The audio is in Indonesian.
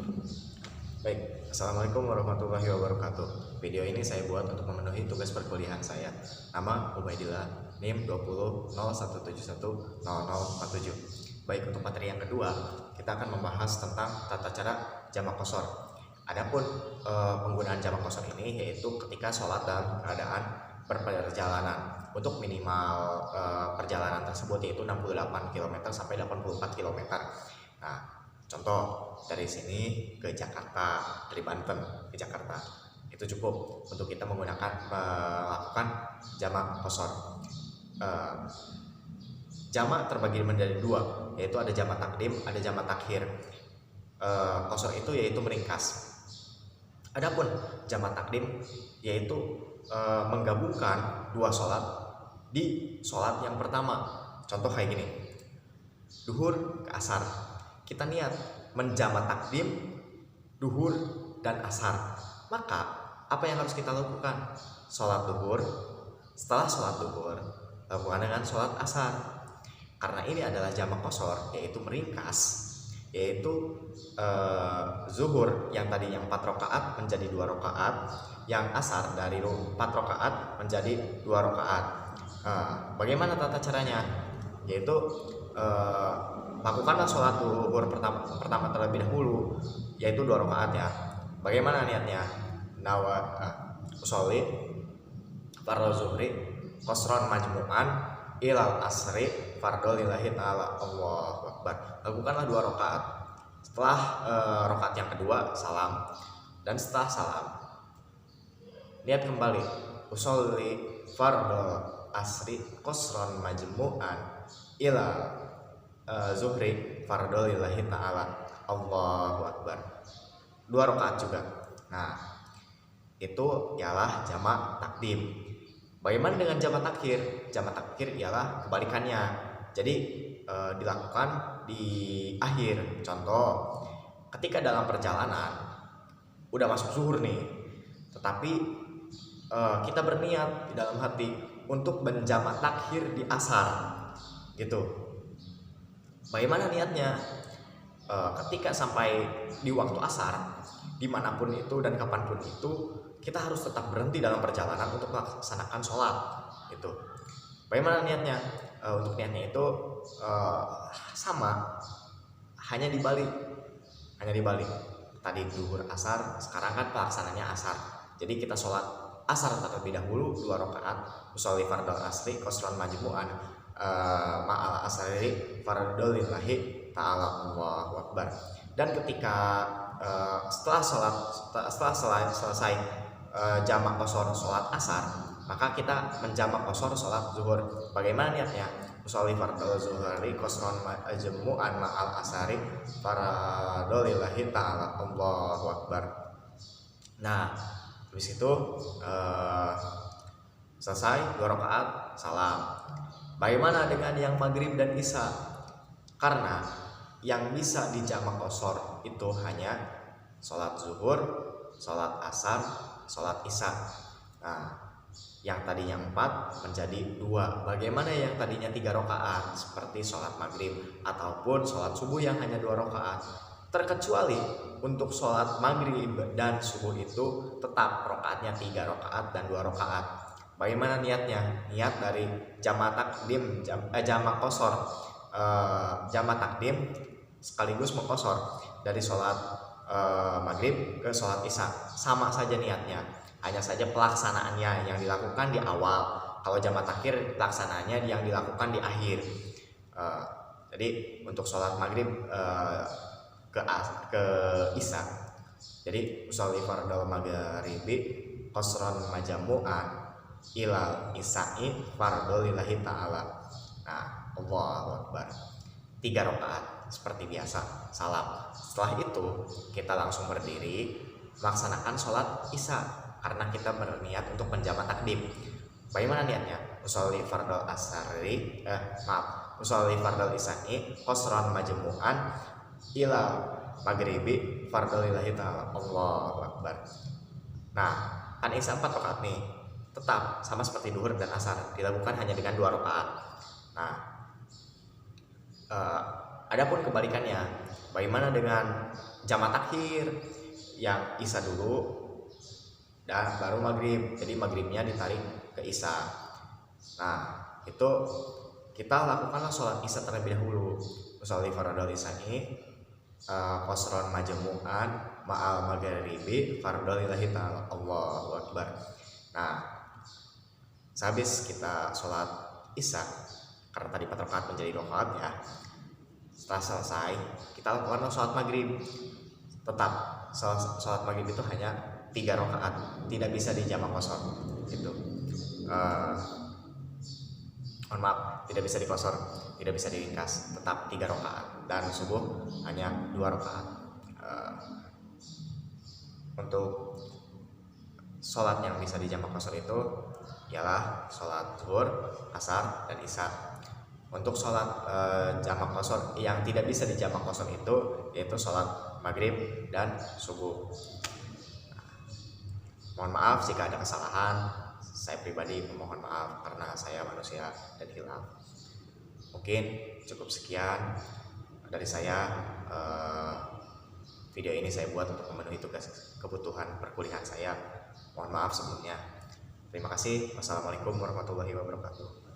Baik, Assalamualaikum warahmatullahi wabarakatuh. Video ini saya buat untuk memenuhi tugas perkuliahan saya. Nama Ubaidillah, NIM 2001710047. Baik, untuk materi yang kedua, kita akan membahas tentang tata cara jamak qashar. Adapun penggunaan jamak qashar ini yaitu ketika sholat dalam keadaan berperjalanan. Untuk minimal perjalanan tersebut yaitu 68 km sampai 84 km. Nah, contoh dari sini ke Jakarta, dari Banten ke Jakarta, itu cukup untuk kita melakukan jamak qashar. Jamak terbagi menjadi dua, yaitu ada jamak takdim, ada jamak takhir. Qashar itu yaitu meringkas. Adapun jamak takdim yaitu menggabungkan dua sholat di sholat yang pertama. Contoh kayak gini, duhur ke asar, kita niat menjamak takdim duhur dan asar, maka apa yang harus kita lakukan? Sholat duhur, setelah sholat duhur lakukan dengan sholat asar. Karena ini adalah jamak qashar, yaitu meringkas, yaitu zuhur yang tadinya 4 rakaat menjadi 2 rakaat, yang asar dari 4 rakaat menjadi 2 rakaat. Bagaimana tata caranya? Yaitu lakukanlah sholat duhur pertama terlebih dahulu, yaitu 2 rakaat ya. Bagaimana niatnya? Usolli fardhu zuhri qashran majmu'an ilal asri fardhu lillahi ta'ala. Allahu akbar. Lakukanlah 2 rakaat. Setelah rakaat yang kedua salam, dan setelah salam niat kembali usolli fardhu asri qashran majmu'an ilal zuhri fardhu lillahi ta'ala. Allahu akbar. 2 rakaat juga. Nah, itu ialah jamak takdim. Bagaimana dengan jamak takhir? Jamak takhir ialah kebalikannya. Jadi dilakukan di akhir. Contoh, ketika dalam perjalanan udah masuk zuhur nih, tetapi kita berniat di dalam hati untuk menjamak takhir di asar gitu. Bagaimana niatnya? Ketika sampai di waktu asar, dimanapun itu dan kapanpun itu, kita harus tetap berhenti dalam perjalanan untuk melaksanakan sholat. Itu. Bagaimana niatnya? Untuk niatnya itu sama, hanya dibalik. Tadi duhur asar, sekarang kan pelaksananya asar. Jadi kita sholat asar terlebih dahulu 2 rakaat, usolli fardhu asri qashran majmu'an ma'al asri fardhu lillahi ta'ala. Allahu akbar. Dan ketika setelah selesai jamak qashar sholat asar, maka kita menjamak qashar sholat zuhur. Bagaimana niatnya? Usolli fardhu zuhri qashran majmu'an ma'al asari fardhu lillahi ta'ala. Allahu akbar. Nah, habis itu selesai 2 rakaat salam. Bagaimana dengan yang maghrib dan isya? Karena yang bisa dijamak qashar itu hanya sholat zuhur, sholat asar, sholat isya. Nah, yang tadinya 4 menjadi 2. Bagaimana yang tadinya 3 rakaat seperti sholat maghrib ataupun sholat subuh yang hanya 2 rakaat? Terkecuali untuk sholat maghrib dan subuh itu tetap rakaatnya 3 rakaat dan 2 rakaat. Bagaimana niatnya? Niat dari jamak takdim, jamak qashar, jamak takdim sekaligus mengqashar dari sholat maghrib ke sholat isya. Sama saja niatnya, hanya saja pelaksanaannya yang dilakukan di awal. Kalau jamak takhir pelaksanaannya yang dilakukan di akhir. Jadi untuk sholat maghrib ke isya, jadi usolli fardhu maghribi qashran majmu'an ilal isya'i fardhu lillahi ta'ala. Nah, Allahu akbar. 3 rakaat seperti biasa, salam. Setelah itu kita langsung berdiri melaksanakan sholat isya karena kita berniat untuk menjamak takdim. Bagaimana niatnya? Usolli fardhu usolli fardhu isya'i qashran majmu'an ilal maghribi fardhu lillahi ta'ala. Allahu akbar. Nah, kan isya 4 rakaat nih, tetap sama seperti duhur dan asar, dilakukan hanya dengan 2 rakaat. Nah, adapun kebalikannya, Bagaimana dengan jamak takhir yang isya dulu dan baru maghrib, jadi maghribnya ditarik ke isya. Nah itu kita lakukanlah sholat isya terlebih dahulu. Usolli fardhal isya ini qasron majmu'an ma'al maghribi fardhal lillahi ta'ala, Allahu akbar. Nah sehabis kita sholat isya, karena tadi 4 rakaat menjadi 2 rakaat ya, setelah selesai kita lakukan sholat maghrib. Tetap sholat maghrib itu hanya 3 rakaat, tidak bisa dijamak qashar gitu. Mohon maaf, tidak bisa dikosor, tidak bisa diringkas, tetap 3 rakaat. Dan subuh hanya 2 rakaat. Untuk sholat yang bisa dijamak qashar itu ialah sholat zuhur, asar, dan isya. Untuk sholat jamak qashar yang tidak bisa dijamak qashar itu yaitu sholat maghrib dan subuh. Mohon maaf jika ada kesalahan, saya pribadi memohon maaf karena saya manusia dan hilaf. Mungkin cukup sekian dari saya. Video ini saya buat untuk memenuhi tugas kebutuhan perkuliahan saya. Mohon maaf sebelumnya. Terima kasih. Wassalamualaikum warahmatullahi wabarakatuh.